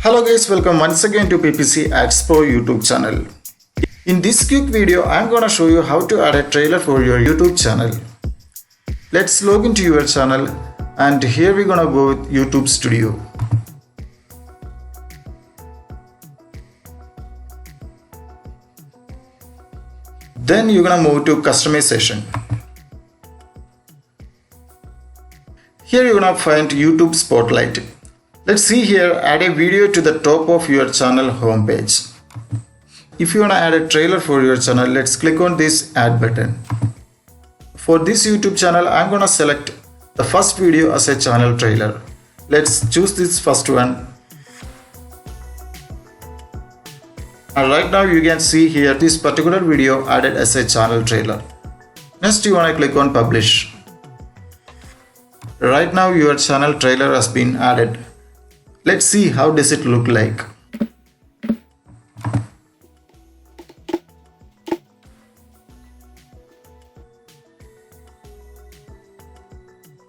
Hello guys, welcome once again to PPC Expo YouTube channel. In this quick video, I'm gonna show you how to add a trailer for your YouTube channel. Let's log into your channel and here we're gonna go with YouTube Studio. Then you're gonna move to customization. Here you're gonna find YouTube Spotlight. Let's see here, add a video to the top of your channel homepage. If you wanna add a trailer for your channel, let's click on this add button. For this YouTube channel, I'm gonna select the first video as a channel trailer. Let's choose this first one. And right now you can see here this particular video added as a channel trailer. Next you wanna click on publish. Right now your channel trailer has been added. Let's see how does it look like.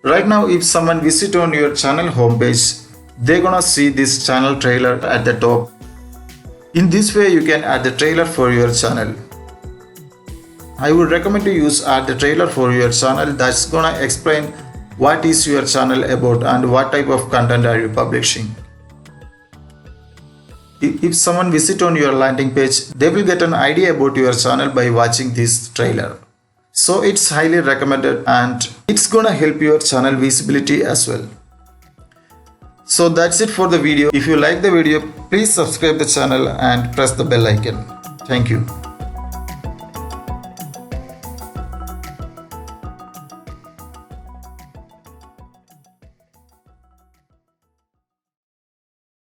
Right now if someone visit on your channel homepage, they're gonna see this channel trailer at the top. In this way you can add the trailer for your channel. I would recommend to use add the trailer for your channel that's gonna explain what is your channel about and what type of content are you publishing. If someone visit on your landing page, they will get an idea about your channel by watching this trailer. So it's highly recommended and it's gonna help your channel visibility as well. So that's it for the video. If you like the video, please subscribe the channel and press the bell icon. Thank you.